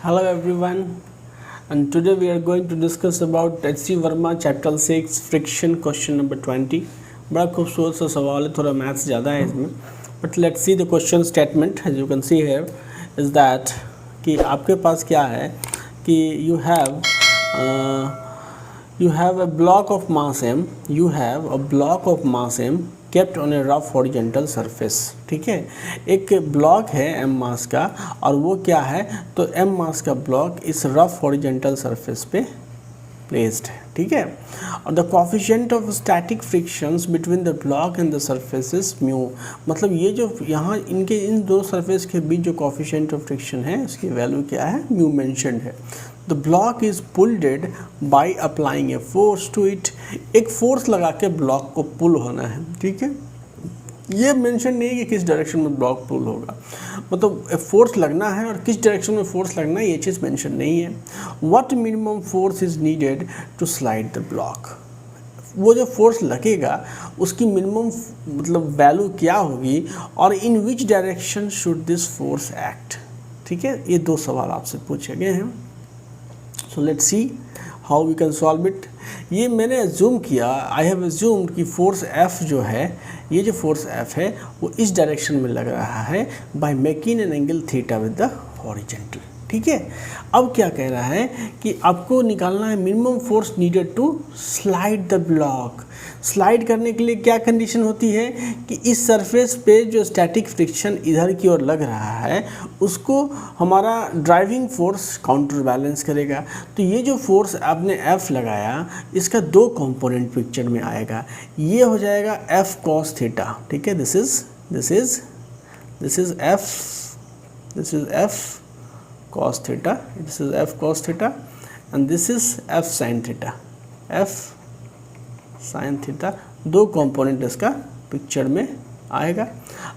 Hello everyone, and today we are going to discuss about H.C. Verma chapter 6 friction question number 20. बड़ा खूबसूरत सा सवाल है, थोड़ा मैथ्स ज़्यादा है इसमें, but let's see the question statement. As you can see here is that कि आपके पास क्या है कि you have a block of mass m kept on a rough horizontal surface. ठीक है, एक ब्लॉक है m मास का और वो क्या है, तो m मास का ब्लॉक इस रफ हॉरिजेंटल सरफेस पे प्लेस्ड है. ठीक है, और the coefficient of static frictions between the block and the surface is mu. मतलब ये जो यहाँ इन दो सरफेस के बीच जो कोफिशिएंट ऑफ फ्रिक्शन है उसकी वैल्यू क्या है, म्यू मेंशन्ड है. The block is pulled by applying a force to it. एक फोर्स लगा के ब्लॉक को पुल होना है. ठीक है, ये मेंशन नहीं है कि किस डायरेक्शन में ब्लॉक पुल होगा, मतलब फोर्स लगना है और किस डायरेक्शन में फोर्स लगना है ये चीज़ मेंशन नहीं है. What minimum force is needed to slide the block. वो जो फोर्स लगेगा उसकी मिनिमम मतलब वैल्यू क्या होगी और in which direction should this force act. ठीक है, ये दो सवाल आपसे पूछे गए हैं. So let's see how we can solve it. ये मैंने एज्यूम किया, आई हैव एज्यूम्ड कि फोर्स F जो है, ये जो फोर्स F है वो इस डायरेक्शन में लग रहा है by making an angle theta with the horizontal. ठीक है, अब क्या कह रहा है कि आपको निकालना है minimum force needed to slide the block. Slide करने के लिए क्या कंडीशन होती है कि इस सरफेस पे जो स्टैटिक फ्रिक्शन इधर की ओर लग रहा है उसको हमारा ड्राइविंग फोर्स काउंटर बैलेंस करेगा. तो ये जो फोर्स आपने F लगाया इसका दो कंपोनेंट पिक्चर में आएगा. ये हो जाएगा F cos थीटा. ठीक है, this is F cos theta, this is F cos theta and this is F sin theta. F sin theta दो कंपोनेंट इसका पिक्चर में आएगा.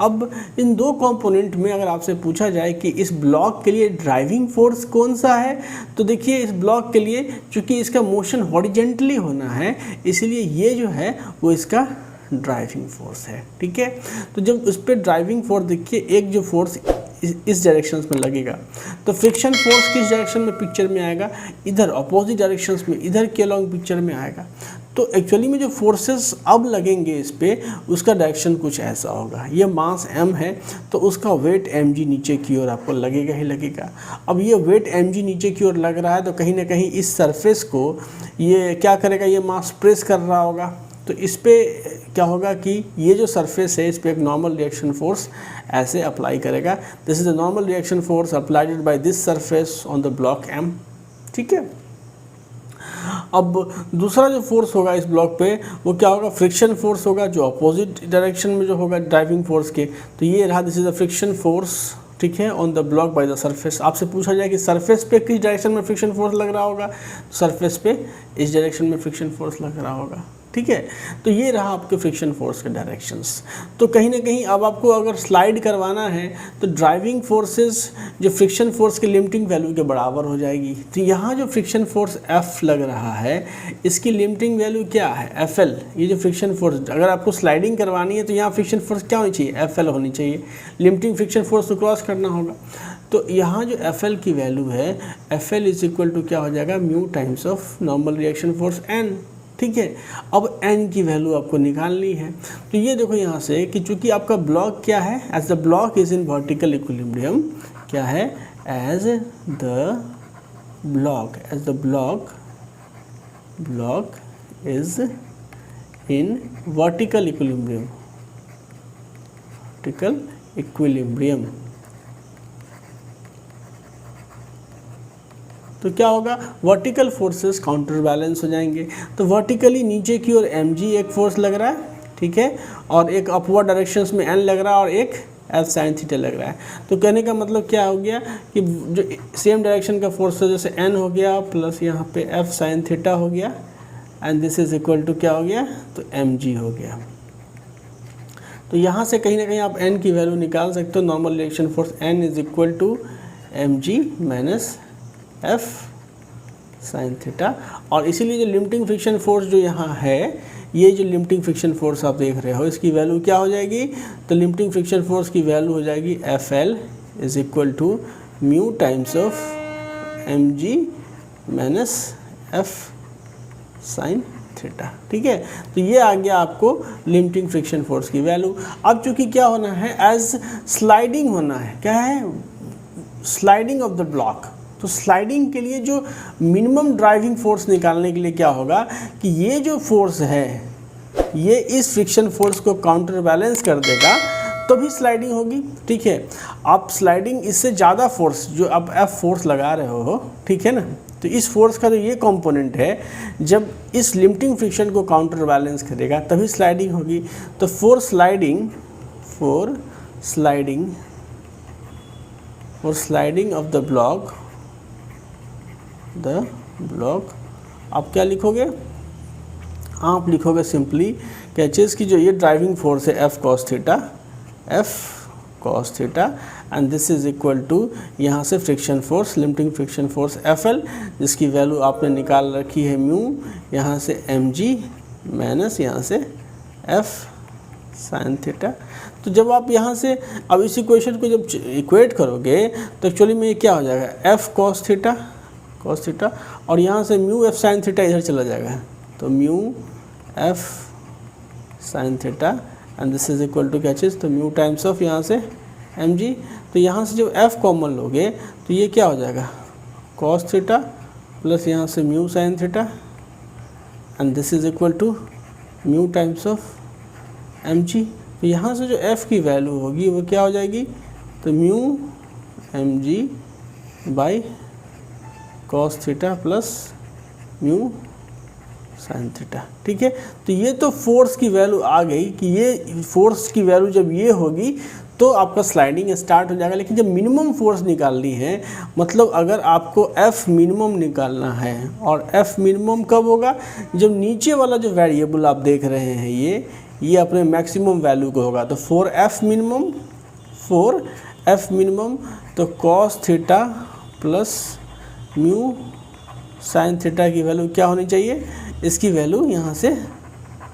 अब इन दो कंपोनेंट में अगर आपसे पूछा जाए कि इस ब्लॉक के लिए ड्राइविंग फोर्स कौन सा है, तो देखिए इस ब्लॉक के लिए चूंकि इसका मोशन हॉरिजेंटली होना है इसलिए ये जो है वो इसका ड्राइविंग फोर्स है. ठीक है, तो जब उस पर ड्राइविंग फोर्स देखिए, एक जो फोर्स इस डायरेक्शंस में लगेगा तो फ्रिक्शन फोर्स किस डायरेक्शन में पिक्चर में आएगा, इधर अपोजिट डायरेक्शंस में, इधर के अलॉन्ग पिक्चर में आएगा. तो एक्चुअली में जो फोर्सेस अब लगेंगे इस पे उसका डायरेक्शन कुछ ऐसा होगा. ये मास m है तो उसका वेट mg नीचे की ओर आपको लगेगा ही लगेगा. अब ये वेट mg नीचे की ओर लग रहा है तो कहीं ना कहीं इस सरफेस को ये क्या करेगा, ये मास प्रेस कर रहा होगा. तो इस पे क्या होगा कि ये जो सरफेस है इस पे एक नॉर्मल रिएक्शन फोर्स ऐसे अप्लाई करेगा. This is the normal reaction force applied by this surface on the block m. ठीक है, अब दूसरा जो फोर्स होगा इस ब्लॉक पे वो क्या होगा, फ्रिक्शन फोर्स होगा जो अपोजिट डायरेक्शन में जो होगा ड्राइविंग फोर्स के. तो ये रहा, this is the friction force. ठीक है, on the block by the surface. आपसे पूछा जाए कि सरफेस पे किस डायरेक्शन में फ्रिक्शन फोर्स लग रहा होगा, सरफेस पे इस डायरेक्शन में फ्रिक्शन फोर्स लग रहा होगा. ठीक है, तो ये रहा आपके फ्रिक्शन फोर्स के डायरेक्शंस. तो कहीं ना कहीं अब आपको अगर स्लाइड करवाना है तो ड्राइविंग फोर्सेस जो फ्रिक्शन फोर्स के लिमिटिंग वैल्यू के बराबर हो जाएगी. तो यहाँ जो फ्रिक्शन फोर्स F लग रहा है इसकी लिमिटिंग वैल्यू क्या है, FL. ये जो फ्रिक्शन फोर्स अगर आपको स्लाइडिंग करवानी है तो यहाँ फ्रिक्शन फोर्स क्या होनी चाहिए, FL होनी चाहिए. लिमिटिंग फ्रिक्शन फोर्स को क्रॉस करना होगा. तो यहाँ जो FL की वैल्यू है, FL इज इक्वल टू क्या हो जाएगा, mu times of normal reaction force n. ठीक है, अब n की वैल्यू आपको निकालनी है. तो ये देखो यहाँ से कि चूंकि आपका ब्लॉक क्या है, as the block is in vertical equilibrium. क्या है, as the block is in vertical equilibrium. तो क्या होगा, वर्टिकल फोर्सेस काउंटर बैलेंस हो जाएंगे. तो वर्टिकली नीचे की ओर mg एक फोर्स लग रहा है. ठीक है, और एक अपवर्ड डायरेक्शंस में n लग रहा है और एक F sin थीटा लग रहा है. तो कहने का मतलब क्या हो गया कि जो सेम डायरेक्शन का फोर्स है जैसे n हो गया प्लस यहाँ पे F sin थीटा हो गया and this is equal to क्या हो गया, तो mg हो गया. तो यहाँ से कहीं ना कहीं आप n की वैल्यू निकाल सकते हो. Normal reaction force n is equal to mg minus F sin theta. और इसीलिए जो लिमिटिंग फ्रिक्शन फोर्स जो यहाँ है, ये जो लिमिटिंग फ्रिक्शन फोर्स आप देख रहे हो इसकी वैल्यू क्या हो जाएगी, तो लिमिटिंग फ्रिक्शन फोर्स की वैल्यू हो जाएगी FL is equal to mu times of mg minus F sine theta. ठीक है, तो ये आ गया आपको लिमिटिंग फ्रिक्शन फोर्स की वैल्यू। अब चूंकि क्या होना है, एज स्लाइडिंग होना है, क्या है, स्लाइडिंग ऑफ द ब्लॉक। तो स्लाइडिंग के लिए जो मिनिमम ड्राइविंग फोर्स निकालने के लिए क्या होगा कि ये जो फोर्स है ये इस फ्रिक्शन फोर्स को काउंटर बैलेंस कर देगा तो भी स्लाइडिंग होगी। ठीक है, आप स्लाइडिंग इससे ज़्यादा फोर्स जो आप एफ फोर्स लगा रहे हो, ठीक है ना, तो इस फोर्स का जो ये कंपोनेंट है जब इस लिमिटिंग फ्रिक्शन को काउंटर बैलेंस करेगा तभी स्लाइडिंग होगी। तो for sliding of the block आप क्या लिखोगे, आप लिखोगे सिंपली क्या चीज़ की जो ये ड्राइविंग फोर्स है F cos theta and this is equal to यहाँ से friction force, limiting friction force F L, जिसकी वैल्यू आपने निकाल रखी है म्यू, यहाँ से एम जी माइनस यहाँ से एफ साइन थीटा। तो जब आप यहाँ से अब इस इक्वेशन को जब इक्वेट करोगे तो एक्चुअली में ये क्या हो जाएगा, एफ कॉस थीटा और यहाँ से म्यू एफ साइन थीटा इधर चला जाएगा, तो mu F sine theta and this is equal to क्या चीज़, तो म्यू टाइम्स ऑफ यहाँ से एम जी। तो यहाँ से जब एफ कॉमन लोगे तो ये क्या हो जाएगा, कॉस थीटा प्लस यहाँ से mu sine theta and this is equal to mu times of M G. तो यहाँ से जो एफ की वैल्यू होगी वो क्या हो जाएगी, तो mu M G by cos theta plus mu sine theta. ठीक है, तो ये तो फोर्स की वैल्यू आ गई कि ये फोर्स की वैल्यू जब ये होगी तो आपका स्लाइडिंग स्टार्ट हो जाएगा। लेकिन जब मिनिमम फोर्स निकालनी है, मतलब अगर आपको एफ मिनिमम निकालना है, और एफ मिनिमम कब होगा, जब नीचे वाला जो वेरिएबल आप देख रहे हैं ये अपने मैक्सिमम वैल्यू को होगा। तो फॉर एफ मिनिमम तो cos theta plus mu sine theta की वैल्यू क्या होनी चाहिए, इसकी वैल्यू यहाँ से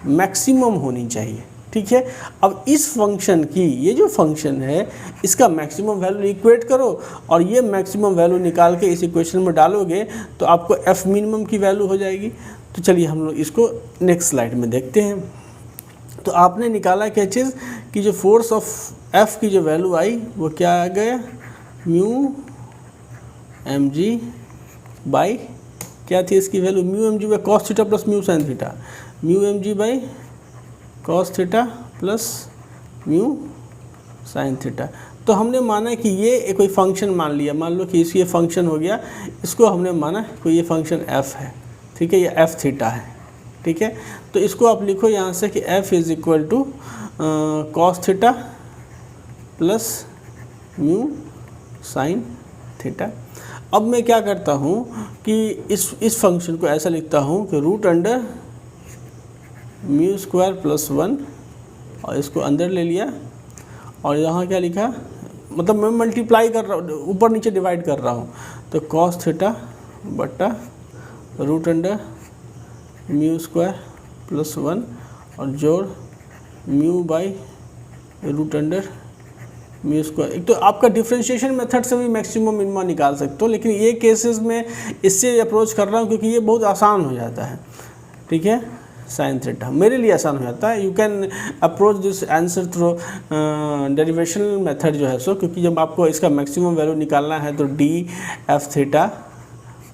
मैक्सिमम होनी चाहिए। ठीक है, अब इस फंक्शन की, ये जो फंक्शन है इसका मैक्सिमम वैल्यू इक्वेट करो और ये मैक्सिमम वैल्यू निकाल के इस इक्वेशन में डालोगे तो आपको एफ मिनिमम की वैल्यू हो जाएगी। तो चलिए हम लोग इसको नेक्स्ट स्लाइड में देखते हैं। तो आपने निकाला क्या चीज़ कि जो फोर्स ऑफ एफ की जो वैल्यू आई वो क्या आ गया, म्यू एम जी बाई क्या थी इसकी वैल्यू, mu M G by cos theta plus mu sine theta, mu M G by cos theta plus mu sine theta. तो हमने माना कि ये कोई फंक्शन मान लिया, मान लो कि ये फंक्शन हो गया, इसको हमने माना कोई ये फंक्शन एफ है। ठीक है, ये एफ थीटा है। ठीक है, तो इसको आप लिखो यहाँ से कि F is equal to cos theta plus mu sine theta. अब मैं क्या करता हूँ कि इस फंक्शन को ऐसा लिखता हूँ कि root under mu square plus 1 और इसको अंदर ले लिया और यहाँ क्या लिखा, मतलब मैं मल्टीप्लाई कर रहा हूँ, ऊपर नीचे डिवाइड कर रहा हूँ, तो कॉस थीटा बट्टा root under mu square plus 1 और जोड़ mu by root under mu square. एक तो आपका डिफरेंशिएशन मेथड से भी मैक्सिमम मिनिमा निकाल सकते हो, लेकिन ये केसेस में इससे अप्रोच कर रहा हूँ क्योंकि ये बहुत आसान हो जाता है। ठीक है, साइन थीटा मेरे लिए आसान हो जाता है। You can approach this answer through derivational method जो है सो, क्योंकि जब आपको इसका मैक्सिमम वैल्यू निकालना है तो D F theta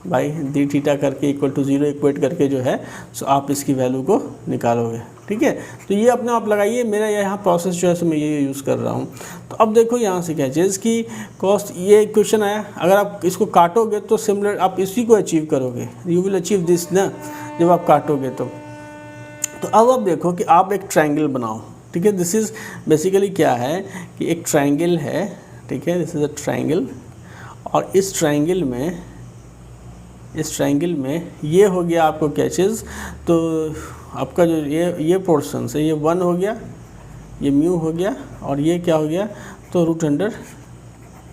by D theta करके इक्वल टू 0 इक्वेट करके जो है सो आप इसकी वैल्यू को निकालोगे। ठीक है, तो ये अपने आप लगाइए, मेरा यहाँ प्रोसेस जो है सो मैं ये यूज़ कर रहा हूँ। तो अब देखो यहाँ से क्या चीज़ की कॉस्ट, ये क्वेश्चन आया, अगर आप इसको काटोगे तो सिमिलर आप इसी को अचीव करोगे, यू विल अचीव दिस ना, जब आप काटोगे तो अब आप देखो कि आप एक ट्रायंगल बनाओ। ठीक है, दिस इज़ बेसिकली क्या है कि एक ट्रायंगल है। ठीक है, दिस इज़ अ ट्रायंगल और इस ट्रायंगल में ये हो गया आपको क्या चीज़, तो आपका जो ये पोर्शन है ये 1 हो गया, ये म्यू हो गया और ये क्या हो गया, तो root under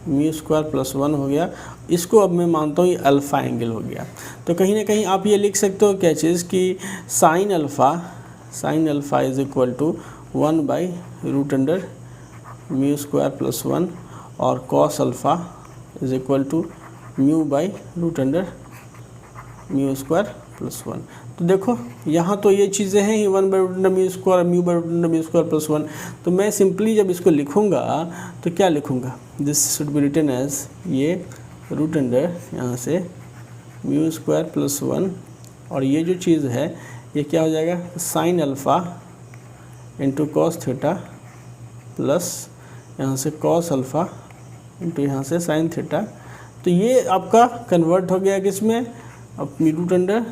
mu square plus 1 हो गया। इसको अब मैं मानता हूँ ये अल्फ़ा एंगल हो गया। तो कहीं ना कहीं आप ये लिख सकते हो क्या चीज़ कि sine alpha is equal to 1 by root under mu square plus 1 और cos alpha is equal to mu by root under mu square plus 1। तो देखो यहाँ तो ये चीज़ें हैं ही, 1 by root under mu square, mu by root under mu square plus 1। तो मैं सिंपली जब इसको लिखूँगा तो क्या लिखूँगा, this should be written as ये रूट अंडर यहाँ से म्यू स्क्वायर प्लस 1, और ये जो चीज़ है ये क्या हो जाएगा, sine alpha into cos theta plus यहाँ से कॉस अल्फ़ा इंटू यहाँ से साइन थीटा। तो ये आपका कन्वर्ट हो गया किसमें, अब root under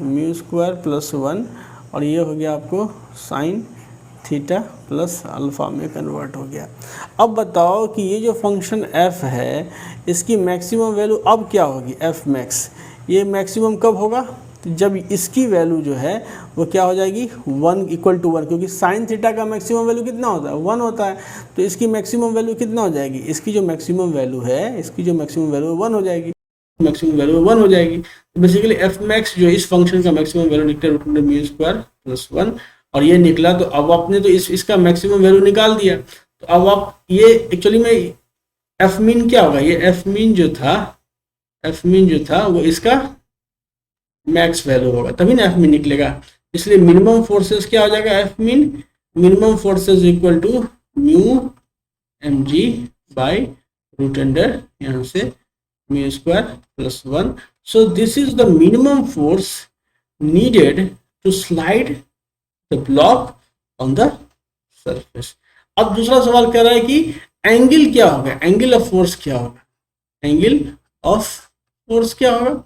mu square plus 1, और ये हो गया आपको साइन थीटा प्लस अल्फ़ा में कन्वर्ट हो गया। अब बताओ कि ये जो फंक्शन f है इसकी मैक्सिमम वैल्यू अब क्या होगी, f मैक्स। ये मैक्सिमम कब होगा, तो जब इसकी वैल्यू जो है वो क्या हो जाएगी 1 इक्वल टू 1, क्योंकि साइन थीटा का मैक्सिमम वैल्यू कितना होता है 1 होता है। तो इसकी मैक्सिमम वैल्यू कितना हो जाएगी, इसकी जो मैक्सिमम वैल्यू है, इसकी जो मैक्सिमम वैल्यू 1 हो जाएगी, मैक्सिमम वैल्यू 1 हो जाएगी। तो बेसिकली एफ मैक्स जो इस फंक्शन का मैक्सिमम वैल्यू निकला root under mu square plus 1, और ये निकला। तो अब आपने तो इसका मैक्सिमम वैल्यू निकाल दिया। तो अब आप ये एक्चुअली में एफ मीन क्या होगा, ये एफ मीन जो था वो इसका मैक्स वैल्यू होगा, तभी ना एफ मीन निकलेगा। इसलिए मिनिमम फोर्सेस क्या हो जाएगा, F mean minimum forces equal to mu M G by root under यहाँ से mu square plus 1। So this is the minimum force needed to slide the block on the surface. अब दूसरा सवाल कह रहा है कि एंगल क्या होगा, एंगल ऑफ फोर्स क्या होगा, एंगल ऑफ फोर्स क्या होगा।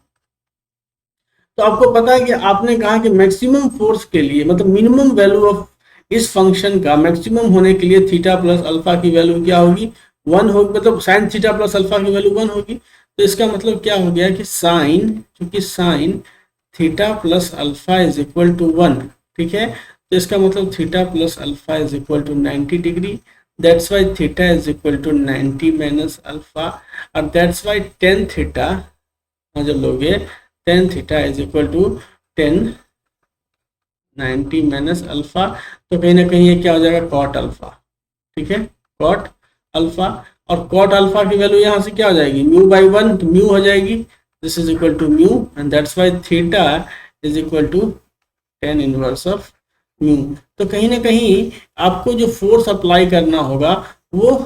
तो आपको पता है कि आपने कहा कि मैक्सिमम फोर्स के लिए, मतलब मिनिमम वैल्यू ऑफ इस फंक्शन का मैक्सिमम होने के लिए थीटा प्लस अल्फा की वैल्यू क्या होगी 1 होगी, मतलब साइन थीटा प्लस अल्फा की वैल्यू 1 होगी। तो इसका मतलब क्या हो गया कि साइन, क्योंकि sine theta plus alpha is equal to 1, ठीक है। तो इसका मतलब theta plus alpha is equal to 90 degree, that's why theta is equal to 90 minus alpha, और दैट्स वाई टेन थीटा जब लोगे tan theta is equal to 10 90 minus alpha. तो कहीं ना कहीं ये क्या हो जाएगा कॉट अल्फा, ठीक है, कॉट अल्फा। और कॉट अल्फा की वैल्यू यहाँ से क्या हो जाएगी म्यू बाई 1, तो म्यू हो जाएगी, this is equal to mu, and that's why theta is equal to 10 inverse of mu. तो कहीं ना कहीं आपको जो फोर्स अप्लाई करना होगा वो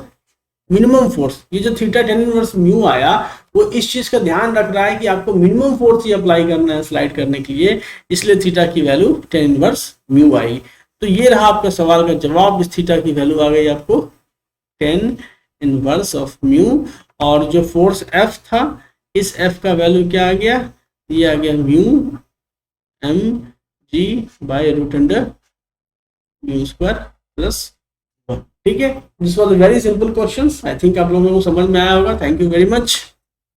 मिनिमम फोर्स, ये जो थीटा 10 इनवर्स म्यू आया वो इस चीज का ध्यान रख रहा है कि आपको मिनिमम फोर्स ही अप्लाई करना है स्लाइड करने के लिए, इसलिए थीटा की वैल्यू 10 इनवर्स म्यू आई। तो ये रहा आपका सवाल का जवाब, इस थीटा की वैल्यू आ गई आपको 10 इनवर्स ऑफ म्यू, और जो फोर्स एफ था इस एफ का वैल्यू क्या आ गया, ये आ गया mu M G by root under mu square plus 1, ठीक है। This was a very simple question, I think आप लोगों को समझ में आया होगा। Thank you very much.